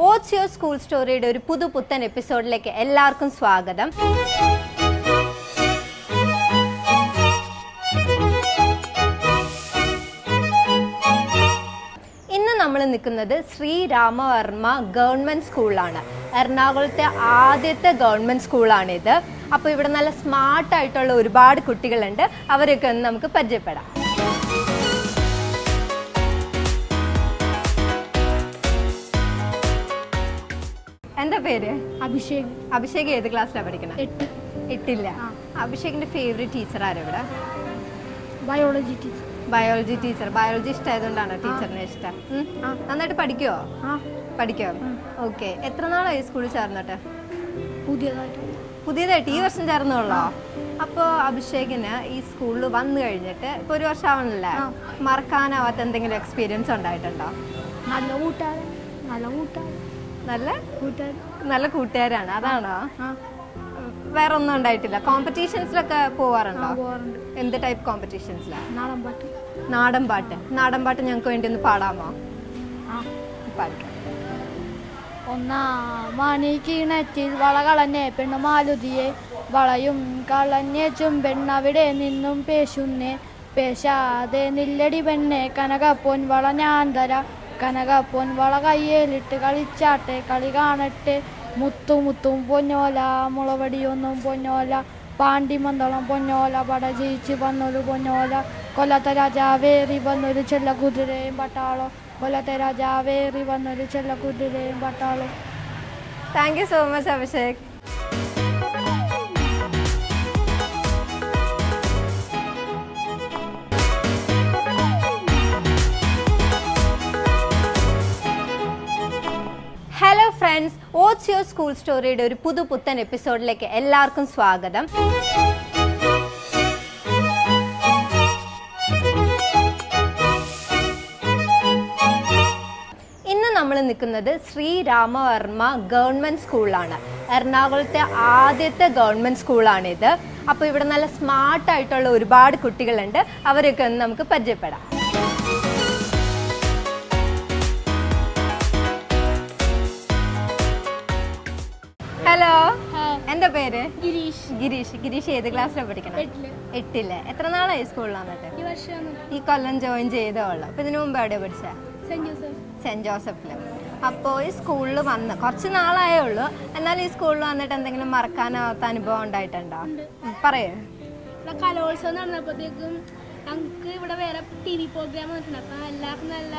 What's your school story? ഒരു പുതുപുത്തൻ എപ്പിസോഡിലേക്ക് എല്ലാവർക്കും സ്വാഗതം. ഇന്ന് നമ്മൾ നിൽക്കുന്നത് ശ്രീ രാമവർമ്മ ഗവൺമെന്റ് സ്കൂളാണ്. എറണാകുളത്തെ ആദ്യത്തെ ഗവൺമെന്റ് സ്കൂളാണിത്. അപ്പോൾ ഇവിടെ നല്ല സ്മാർട്ട് ആയിട്ടുള്ള ഒരുപാട് കുട്ടികളുണ്ട്. അവരൊക്കെ ഒന്ന് നമുക്ക് പരിചയപ്പെടാം. എന്താ പേര്? അഭിഷേക്. അഭിഷേക് ഏത് ക്ലാസ്സിലാണ് പഠിക്കുന്നത്? എട്ടില്ല. അഭിഷേകിന്റെ ഫേവറേറ്റ് ടീച്ചർ ആരാ ഇവിടെ? Biology teacher. Biology teacher. Biology ഇഷ്ടമായതുകൊണ്ടാണോ ടീച്ചറിനെ ഇഷ്ടം? നന്നായിട്ട് പഠിക്കുവോ? പഠിക്കോ? ഓക്കെ. എത്ര നാളായി സ്കൂളിൽ ചേർന്നിട്ട്? പുതിയതായിട്ട് ഈ വർഷം ചേർന്നുള്ളോ? അപ്പോൾ അഭിഷേകിന് ഈ സ്കൂളിൽ വന്നു കഴിഞ്ഞിട്ട് ഇപ്പൊ ഒരു വർഷം ആവണല്ലേ, മറക്കാനാവാത്ത എന്തെങ്കിലും എക്സ്പീരിയൻസ് ഉണ്ടായിട്ടുണ്ടോ? നല്ല കൂട്ടുകാരാണ്, അതാണോ? വേറെ ഒന്നും ഉണ്ടായിട്ടില്ല. കോമ്പറ്റീഷൻസിലൊക്കെ പോവാറുണ്ടോ? എന്ത് ടൈപ്പ് കോമ്പറ്റീഷൻസിലാണ്? നാടൻ പാട്ട് ഞങ്ങൾക്ക് വേണ്ടി ഒന്ന് പാടാമോ? പാടിക്കാം. ഒന്നാമണി കിണറ്റിൽ വളകളഞ്ഞേ പെണ്ണു മാലുതിയെ വളയും കളഞ്ഞേച്ചും പെണ്ണവിടെ നിന്നും പേശുന്നേ പേശാതെ നില്ലടി പെണ്ണെ കനകപ്പൊൻ വള ഞാൻ തരാ കനകപ്പൊൻ വള കയ്യേലിട്ട് കളിച്ചാട്ടെ കളി കാണട്ടെ മുത്തും പൊന്നോല മുളവടിയൊന്നും പൊന്നോല പാണ്ടിമന്തളം പൊന്നോല പട ജയിച്ച് വന്നൊരു പൊന്നോല കൊല്ലത്തെ രാജാവേറി വന്നൊരു ചെല്ല കുതിരയും പട്ടാളോ കൊല്ലത്തെ രാജാവേറി വന്നൊരു ചെല്ല കുതിരയും പട്ടാളോ. Thank you so much Abhishek. Hello friends, what's your school സ്റ്റോറിയുടെ ഒരു പുതുപുത്തൻ എപ്പിസോഡിലേക്ക് എല്ലാവർക്കും സ്വാഗതം. ഇന്ന് നമ്മൾ നിൽക്കുന്നത് ശ്രീ രാമവർമ്മ ഗവൺമെന്റ് സ്കൂളാണ്. എറണാകുളത്തെ ആദ്യത്തെ ഗവൺമെന്റ് സ്കൂളാണിത്. അപ്പോൾ ഇവിടെ നല്ല സ്മാർട്ട് ആയിട്ടുള്ള ഒരുപാട് കുട്ടികളുണ്ട്. അവരൊക്കെ ഒന്ന് നമുക്ക് പരിചയപ്പെടാം. ഹലോ, എന്താ പേര്? ഗിരീഷ് ഏത് ക്ലാസ്സിലാണ് പഠിക്കണം? എട്ടില്ലേ. എത്ര നാളായി സ്കൂളിൽ വന്നിട്ട്? ഈ കൊല്ലം ജോയിൻ ചെയ്തേ ഉള്ളു. അപ്പൊ ഇതിനു മുമ്പ് എവിടെയാ പഠിച്ചേ? സെന്റ് ജോസഫില്. അപ്പോൾ ഈ സ്കൂളിൽ വന്ന് കുറച്ച് നാളായേ ഉള്ളൂ. എന്നാൽ ഈ സ്കൂളിൽ വന്നിട്ട് എന്തെങ്കിലും മറക്കാനാവാത്ത അനുഭവം ഉണ്ടായിട്ടുണ്ടോ? പറയേ. കലോത്സവം നടന്നപ്പോഴത്തേക്കും ഞങ്ങൾക്ക് ഇവിടെ വേറെ TV പ്രോഗ്രാം വന്നിട്ടുണ്ട്. അപ്പൊ എല്ലാവർക്കും നല്ല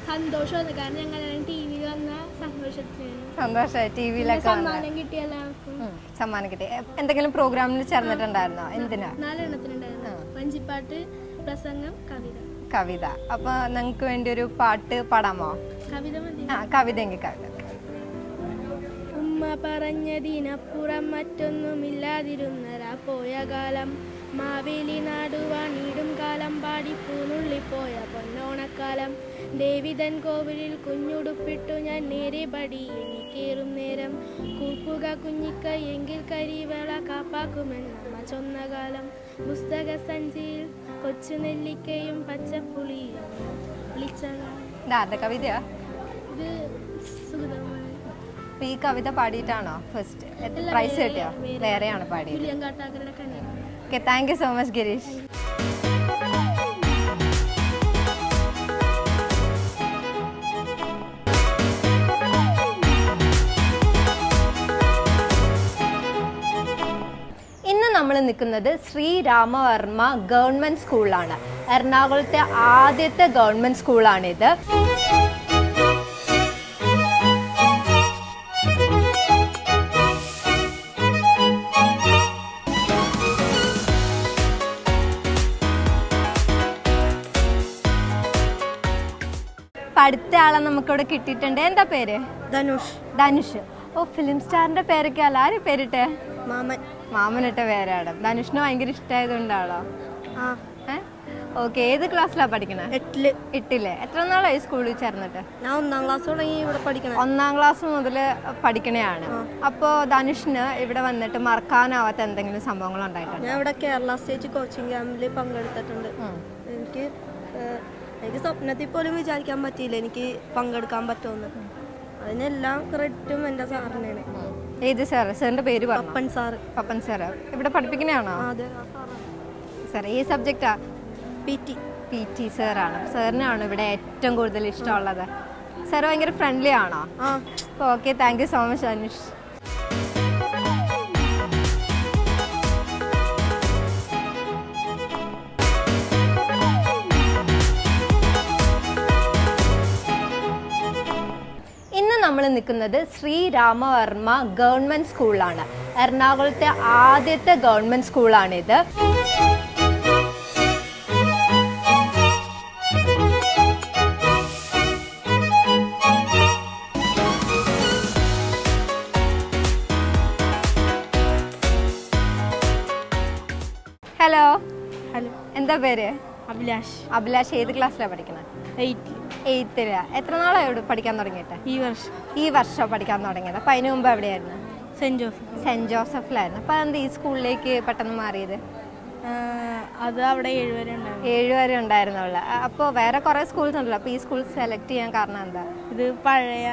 സന്തോഷമാണ്. കാരണം ഞങ്ങൾ TV വന്ന സന്തോഷമായി. ടിവിയിലൊക്കെ സമ്മാനം കിട്ടി. എല്ലാവർക്കും സമ്മാനം കിട്ടി. എന്തെങ്കിലും പ്രോഗ്രാമിൽ ചേർന്നിട്ടുണ്ടായിരുന്നോ? എന്തിനാ? 4 എണ്ണത്തിനുണ്ടായിരുന്നു. വഞ്ചിപ്പാട്ട്, പ്രസംഗം, കവിത. അപ്പൊ നിങ്ങൾക്ക് വേണ്ടി ഒരു പാട്ട് പാടാമോ? കവിതയെങ്കിൽ കവിത. ഉമ്മ പറഞ്ഞതിനപ്പുറം മറ്റൊന്നുമില്ലാതിരുന്നരാ പോയ കാലം മാവേലി നാടുവാണിടും കാലം പാടിപ്പൂനുള്ളിപ്പോയ പൊന്നോണക്കാലം ദേവിതൻ കോവിലിൽ കുഞ്ഞുടുപ്പിട്ടു ഞാൻ നേരെ പടി എണ്ണിക്കേറും നേരം കൂപ്പുക കുഞ്ഞിക്കൈ എങ്കിൽ കരിവേള കാപ്പാക്കുമെന്നമ്മ ചൊന്ന കാലം പുസ്തക സഞ്ചിയിൽ കൊച്ചു നെല്ലിക്കയും പച്ചപ്പുളിയും കവിതയാ ഇത് സുഗതമാണ്. ഈ കവിത പാടിയിട്ടാണോ ഫസ്റ്റ് പ്രൈസ് കിട്ടിയോ? വേറെയാണ് പാടിയത്. Okay, thank you so much Girish. ഇന്ന് നമ്മൾ നിൽക്കുന്നത് ശ്രീ രാമവർമ്മ ഗവൺമെന്റ് സ്കൂളാണ്. എറണാകുളത്തെ ആദ്യത്തെ ഗവൺമെന്റ് സ്കൂളാണിത്. അടുത്ത ആളെ നമുക്കിവിടെ കിട്ടിയിട്ടുണ്ട്. എന്താ പേര്? ധനുഷ്. ഓ, ഫിലിം സ്റ്റാറിന്റെ പേരൊക്കെ അല്ല. ആര് പേരിട്ടെ? മാമനിട്ട പേരാണ്. ധനുഷിന് ഭയങ്കര ഇഷ്ടമായതുകൊണ്ടാണോ? ഓക്കെ. ഏത് ക്ലാസ്സിലാണ് പഠിക്കണേ? എട്ടില്ലേ. എത്ര നാളായി സ്കൂളിൽ ചേർന്നിട്ട്? ഞാൻ 1ാം ക്ലാസ് തുടങ്ങി ഇവിടെ പഠിക്കണം. 1ാം ക്ലാസ് മുതൽ പഠിക്കണയാണ്. അപ്പോൾ ധനുഷിന് ഇവിടെ വന്നിട്ട് മറക്കാനാവാത്ത എന്തെങ്കിലും സംഭവങ്ങൾ ഉണ്ടായിട്ടുണ്ട്? ഞാൻ ഇവിടെ കേരള സ്റ്റേറ്റ് കോച്ചിങ് ക്യാമ്പിൽ പങ്കെടുത്തിട്ടുണ്ട്. എനിക്ക് സ്വപ്നത്തിൽ പോലും വിചാരിക്കാൻ പറ്റിയില്ല എനിക്ക് പങ്കെടുക്കാൻ പറ്റുമെന്ന്. അതിനെല്ലാം ക്രെഡിറ്റും എൻ്റെ സാറിനാണ്. ഏത് സാർ? സാറിന്റെ പേര് പപ്പൻ സാറ്. പപ്പൻ സാറ് ഇവിടെ പഠിപ്പിക്കുന്നതാണോ? അതെ. സാർ ഈ സബ്ജക്റ്റാ? PT. PT സാറാണ്. സാറിനാണ് ഇവിടെ ഏറ്റവും കൂടുതൽ ഇഷ്ടമുള്ളത്? സാർ ഭയങ്കര ഫ്രണ്ട്ലി ആണോ? Okay, thank you so much Aneesh. ഇന്ന് നമ്മൾ നിൽക്കുന്നത് ശ്രീരാമവർമ്മ ഗവൺമെന്റ് സ്കൂളിലാണ്. എറണാകുളത്തെ ആദ്യത്തെ ഗവൺമെന്റ് സ്കൂളാണിത്. ഹലോ. ഹലോ. എന്താ പേര്? അഭിലാഷ്. അഭിലാഷ് ഏത് ക്ലാസ്സിലാണ് പഠിക്കുന്നത്? 8th. എത്ര നാളായി ഇവിടെ പഠിക്കാൻ തുടങ്ങിയിട്ട്? ഈ വർഷം പഠിക്കാൻ തുടങ്ങിയത്. അപ്പം അതിന് മുമ്പ് എവിടെയായിരുന്നു? സെന്റ് ജോസഫിലായിരുന്നു. അപ്പം അതെന്ത് ഈ സ്കൂളിലേക്ക് പെട്ടെന്ന് മാറിയത്? അത് അവിടെ 7 വരെ ഉണ്ടായിരുന്നുള്ളൂ. അപ്പോൾ വേറെ കുറേ സ്കൂൾസ് ഉണ്ടല്ലോ, അപ്പോൾ ഈ സ്കൂൾ സെലക്ട് ചെയ്യാൻ കാരണം എന്താ? ഇത് പഴയ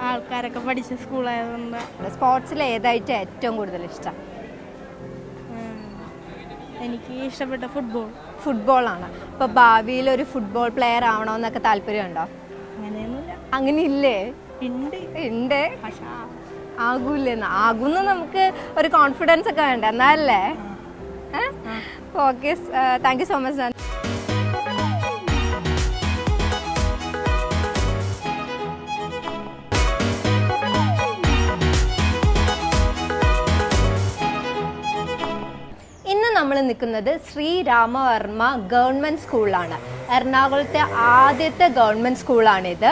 ആൾക്കാരൊക്കെ പഠിച്ച സ്കൂളായതുകൊണ്ട്. സ്പോർട്സിൽ ഏതായിട്ട് ഏറ്റവും കൂടുതൽ ഇഷ്ടം? എനിക്ക് ഇഷ്ടപ്പെട്ട ഫുട്ബോളാണ്. അപ്പോൾ ഭാവിയിൽ ഒരു ഫുട്ബോൾ പ്ലെയർ ആവണമെന്നൊക്കെ താല്പര്യമുണ്ടോ? അങ്ങനെയൊന്നുമില്ല. അങ്ങനെ ഇല്ലേ? ഉണ്ട്. ആകൂല്ലെന്ന് ആകുന്ന നമുക്ക് ഒരു കോൺഫിഡൻസ് ഒക്കെ വേണ്ട എന്നല്ലേ? Okay, thank you so much. ഇന്ന് നമ്മൾ നിൽക്കുന്നത് ശ്രീരാമവർമ്മ ഗവൺമെന്റ് സ്കൂളിലാണ്. എറണാകുളത്തെ ആദ്യത്തെ ഗവൺമെന്റ് സ്കൂളാണിത്.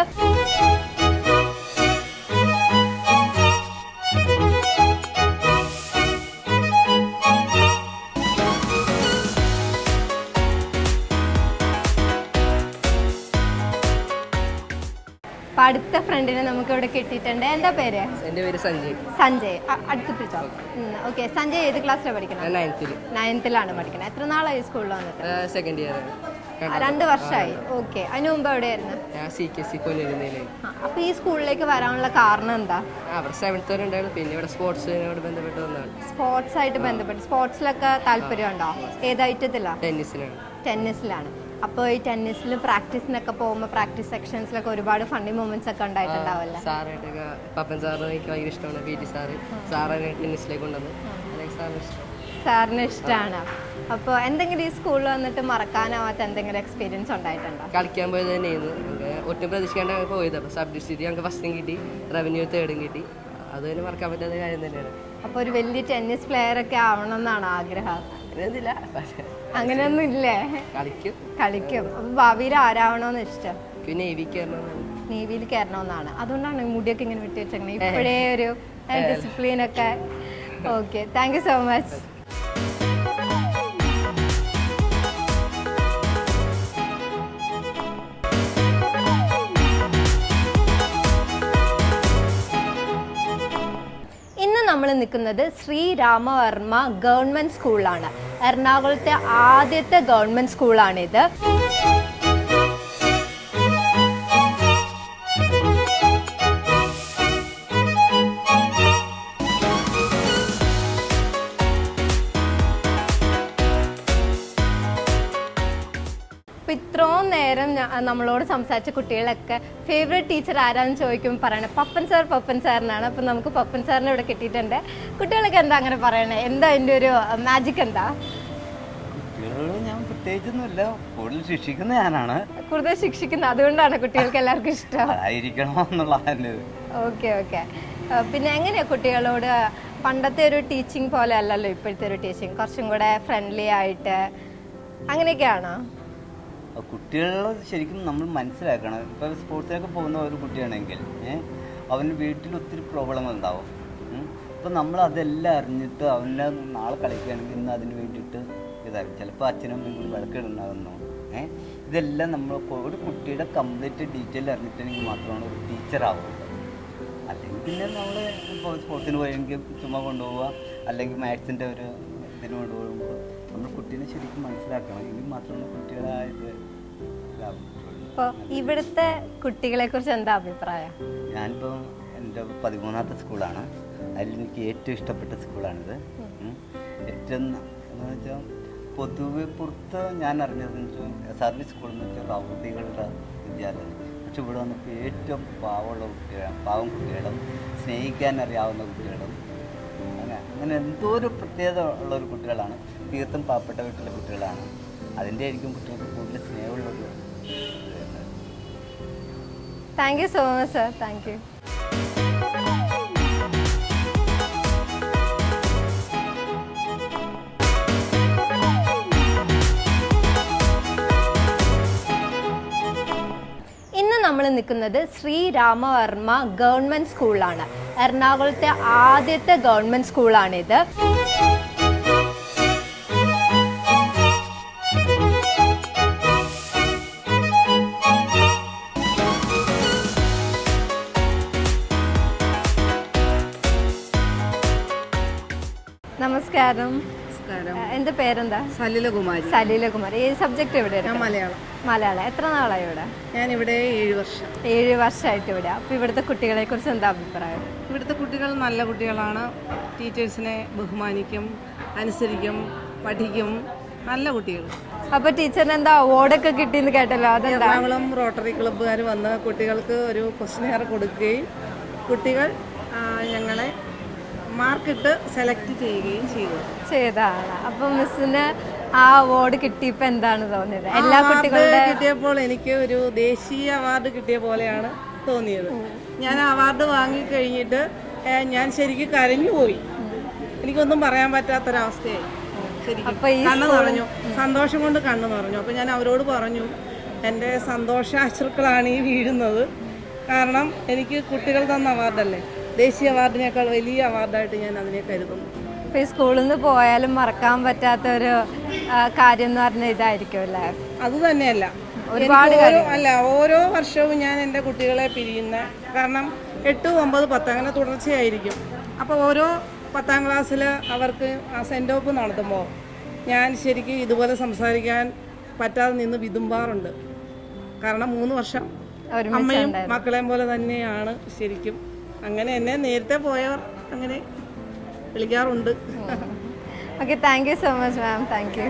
അടുത്ത ഫ്രണ്ടിനെ നമുക്ക് ഇവിടെ കിട്ടിയിട്ടുണ്ട്. എന്താ പേര്? എൻ്റെ പേര് സഞ്ജയ്. അടുത്ത് പിടിച്ചോ. ഓക്കെ, സഞ്ജയ് ഏത് ക്ലാസ്സിലാണ് പഠിക്കുന്നത്? 9th പഠിക്കുന്നത്. എത്ര നാളായി സ്കൂളിൽ വന്നിട്ട്? Second year. 2 വർഷമായി. ഓക്കെ, അതിന് മുമ്പ് എവിടെയായിരുന്നു? അപ്പൊ ഈ സ്കൂളിലേക്ക് വരാനുള്ള കാരണം എന്താ? അവിടെ 7th വരെ ഉണ്ടായിരുന്നു. പിന്നെ ഇവിടെ സ്പോർട്സിനോട് ബന്ധപ്പെട്ട് വന്നതാണ്. സ്പോർട്സ് ആയിട്ട് ബന്ധപ്പെട്ട്. സ്പോർട്സിലൊക്കെ താല്പര്യമുണ്ടോ? ഏത് ഐറ്റത്തിലാണ്? ടെന്നീസിലാണ്. അപ്പോൾ ഈ ടെന്നീസിൽ പ്രാക്ടീസിനൊക്കെ പോകുമ്പോൾ പ്രാക്ടീസ് സെക്ഷൻസിലൊക്കെ ഒരുപാട് ഫണ്ണി മൊമെന്റ്സ് ഒക്കെ ഉണ്ടായിട്ടുണ്ടാവില്ല? സാറായിട്ടൊക്കെ പപ്പൻ സാറിന് എനിക്ക് ഭയങ്കര ഇഷ്ടമാണ്. PT സാറിനെ ടെന്നീസിലേക്ക് കൊണ്ടുവന്നു. സാറിന് ഇഷ്ടമാണ്. അപ്പോൾ എന്തെങ്കിലും ഈ സ്കൂളിൽ വന്നിട്ട് മറക്കാനാവാത്ത എന്തെങ്കിലും എക്സ്പീരിയൻസ് ഉണ്ടായിട്ടുണ്ടോ? കളിക്കാൻ പോയത് തന്നെയായിരുന്നു. ഒട്ടും പ്രതീക്ഷിക്കാണ്ടാണ് പോയത്. അപ്പോൾ സബ് ഡിസ്ട്രിക്റ്റ് ഞങ്ങൾക്ക് ഫസ്റ്റും കിട്ടി, റവന്യൂ 3rd കിട്ടി. അത് തന്നെ മറക്കാൻ പറ്റാത്ത കാര്യം തന്നെയാണ്. അപ്പോൾ ഒരു വലിയ ടെന്നീസ് പ്ലെയർ ഒക്കെ ആവണം എന്നാണോ ആഗ്രഹം? അങ്ങനെയൊന്നും ഇല്ലേ? കളിക്കും. അപ്പൊ ഭാവിയിൽ ആരാവണോന്ന് ഇഷ്ടം? നേവിയിൽ കയറണമെന്നാണ്. അതുകൊണ്ടാണ് മുടിയൊക്കെ ഇങ്ങനെ വിട്ടു വെച്ചേക്കണേ. ഇപ്പോഴേ ഒരു ഡിസിപ്ലിൻ ഒക്കെ. Okay, thank you so much. നമ്മൾ നിൽക്കുന്നത് ശ്രീരാമവർമ്മ ഗവൺമെന്റ് സ്കൂളിലാണ്. എറണാകുളത്തെ ആദ്യത്തെ ഗവൺമെന്റ് സ്കൂളാണിത്. ഇത്രയും നേരം നമ്മളോട് സംസാരിച്ച കുട്ടികളൊക്കെ ഫേവറേറ്റ് ടീച്ചർ ആരാന്ന് ചോദിക്കുമ്പോൾ പറയണേ പപ്പൻ സാറിനാണ്. അപ്പം നമുക്ക് പപ്പൻ സാറിനെ ഇവിടെ കിട്ടിയിട്ടുണ്ട്. കുട്ടികളൊക്കെ എന്താ അങ്ങനെ പറയണേ? എന്താ അതിൻ്റെ ഒരു മാജിക്? എന്താ? ഞാൻ പ്രത്യേകിച്ചൊന്നുമില്ല, കൂടുതൽ ശിക്ഷിക്കുന്ന ഞാനാണ്. കൂടുതൽ ശിക്ഷിക്കുന്നത് അതുകൊണ്ടാണ് കുട്ടികൾക്ക് എല്ലാവർക്കും ഇഷ്ടം ആയിരിക്കണം എന്നുള്ള. ഓക്കെ. പിന്നെ എങ്ങനെയാ കുട്ടികളോട്? പണ്ടത്തെ ഒരു ടീച്ചിങ് പോലെ അല്ലല്ലോ ഇപ്പോഴത്തെ ഒരു ടീച്ചിങ്. കുറച്ചും കൂടെ ഫ്രണ്ട്ലി ആയിട്ട് അങ്ങനെയൊക്കെയാണോ? കുട്ടികളെ ശരിക്കും നമ്മൾ മനസ്സിലാക്കണം. ഇപ്പോൾ സ്പോർട്സിനൊക്കെ പോകുന്ന ഒരു കുട്ടിയാണെങ്കിൽ അവന് വീട്ടിൽ ഒത്തിരി പ്രോബ്ലങ്ങൾ ഉണ്ടാവും. അപ്പോൾ നമ്മൾ അതെല്ലാം അറിഞ്ഞിട്ട് അവനെ നാളെ കളിക്കുകയാണെങ്കിൽ ഇന്ന് അതിന് വേണ്ടിയിട്ട് ഇതായിരിക്കും. ചിലപ്പോൾ അച്ഛനും അമ്മയും കൂടി വഴക്കിടുണ്ടാകുന്നു. ഇതെല്ലാം നമ്മൾ ഒരു കുട്ടിയുടെ കംപ്ലീറ്റ് ഡീറ്റെയിൽ അറിഞ്ഞിട്ടുണ്ടെങ്കിൽ മാത്രമാണ് ഒരു ടീച്ചറാവുള്ളൂ. അല്ലെങ്കിൽ പിന്നെ നമ്മൾ ഇപ്പോൾ സ്പോർട്സിന് പോയെങ്കിൽ ചുമ്മാ കൊണ്ടുപോവുക, അല്ലെങ്കിൽ മാത്സിൻ്റെ ഒരു ഇതിന് കൊണ്ടുപോകുമ്പോൾ നമ്മൾ കുട്ടീനെ ശരിക്കും മനസ്സിലാക്കണം. എങ്കിൽ മാത്രമാണ് കുട്ടികളായത് അപ്പോൾ ഇവിടുത്തെ കുട്ടികളെ കുറിച്ച് എന്താ അഭിപ്രായം? ഞാനിപ്പോൾ എൻ്റെ 13ാമത്തെ സ്കൂളാണ്. അതിലെനിക്ക് ഏറ്റവും ഇഷ്ടപ്പെട്ട സ്കൂളാണിത്. ഏറ്റവും എന്ന് വെച്ചാൽ പൊതുവെ പുറത്ത് ഞാൻ അറിഞ്ഞതെന്ന് വെച്ചാൽ സർവീസ് സ്കൂൾ എന്ന് വെച്ചാൽ റൗഡികളുടെ വിദ്യാലയം. പക്ഷെ ഇവിടെ വന്നപ്പോൾ ഏറ്റവും പാവമുള്ള കുട്ടികളും പാവം കുട്ടികളും സ്നേഹിക്കാൻ അറിയാവുന്ന കുട്ടികളും അങ്ങനെ എന്തോ ഒരു പ്രത്യേകത ഉള്ളൊരു കുട്ടികളാണ്. തീർത്തും പാവപ്പെട്ട വീട്ടിലെ കുട്ടികളാണ്. അതിൻ്റെ ആയിരിക്കും കുട്ടികൾക്ക് കൂടുതൽ സ്നേഹമുള്ളൊരു. Thank you so much sir. Thank you. ഇന്ന് നമ്മൾ നിൽക്കുന്നത് ശ്രീ രാമവർമ്മ ഗവൺമെൻറ് സ്കൂളിലാണ്. എറണാകുളത്തെ ആദ്യത്തെ ഗവൺമെൻറ് സ്കൂളാണിത്. നമസ്കാരം. എന്റെ പേരെന്താ? സലിലകുമാരി. സലിലകുമാരി. ഏത് സബ്ജക്ട് ഇവിടെ? മലയാളം. മലയാളം. എത്ര നാളായി ഇവിടെ? ഞാനിവിടെ 7 വർഷം. 7 വർഷമായിട്ട് ഇവിടെ. അപ്പോൾ ഇവിടുത്തെ കുട്ടികളെ കുറിച്ച് എന്താ അഭിപ്രായം? ഇവിടുത്തെ കുട്ടികൾ നല്ല കുട്ടികളാണ്. ടീച്ചേഴ്സിനെ ബഹുമാനിക്കും, അനുസരിക്കും, പഠിക്കും. നല്ല കുട്ടികൾ. അപ്പോൾ ടീച്ചറിന് എന്താ അവാർഡൊക്കെ കിട്ടിയെന്ന് കേട്ടല്ലോ, അതെന്താ? എറണാകുളം റോട്ടറി ക്ലബ്ബുകാർ വന്ന് കുട്ടികൾക്ക് ഒരു ക്വസ്റ്റ്യനെയർ കൊടുക്കുകയും കുട്ടികൾ ഞങ്ങളെ മാർക്കിട്ട് സെലക്ട് ചെയ്യുകയും ചെയ്തതാണ്. അപ്പോൾ മിസ്സിന് ആ അവാർഡ് കിട്ടിയപ്പോൾ എന്താണ് തോന്നിയത്? എല്ലാ കുട്ടികളുടെ കിട്ടിയപ്പോൾ എനിക്ക് ഒരു ദേശീയ അവാർഡ് കിട്ടിയ പോലെയാണ് തോന്നിയത്. ഞാൻ അവാർഡ് വാങ്ങിക്കഴിഞ്ഞിട്ട് ഞാൻ ശരിക്കും കരഞ്ഞു പോയി. എനിക്കൊന്നും പറയാൻ പറ്റാത്തൊരവസ്ഥയായി. ശരിക്കും കണ്ണു നിറഞ്ഞു. സന്തോഷം കൊണ്ട് കണ്ണു നിറഞ്ഞു. അപ്പോൾ ഞാൻ അവരോട് പറഞ്ഞു, എൻ്റെ സന്തോഷാശ്രുക്കളാണ് ഈ വീഴുന്നത്. കാരണം എനിക്ക് കുട്ടികൾ തന്ന അവാർഡല്ലേ, ദേശീയ അവാർഡിനേക്കാൾ വലിയ അവാർഡായിട്ട് ഞാൻ അതിനെ കരുതുന്നു. ഇപ്പോൾ ഈ സ്കൂളിൽ നിന്ന് പോയാലും മറക്കാൻ പറ്റാത്തൊരു കാര്യം എന്ന് പറഞ്ഞാൽ ഇതായിരിക്കും അല്ലേ? അത് തന്നെയല്ല, ഒരുപാട് അല്ല, ഓരോ വർഷവും ഞാൻ എൻ്റെ കുട്ടികളെ പിരിയുന്ന, കാരണം 8, 9, 10 അങ്ങനെ തുടർച്ചയായിരിക്കും. അപ്പോൾ ഓരോ 10ാം ക്ലാസ്സിൽ അവർക്ക് സെൻഡ് ഓഫ് നടത്തുമ്പോൾ ഞാൻ ശരിക്കും ഇതുപോലെ സംസാരിക്കാൻ പറ്റാതെ നിന്ന് വിതുമ്പാറുണ്ട്. കാരണം 3 വർഷം അമ്മയും മക്കളെയും പോലെ തന്നെയാണ് ശരിക്കും. അങ്ങനെ എന്നെ നേരത്തെ പോയവർ അങ്ങനെ വിളിക്കാറുണ്ട്. Okay, thank you so much ma'am. Thank you.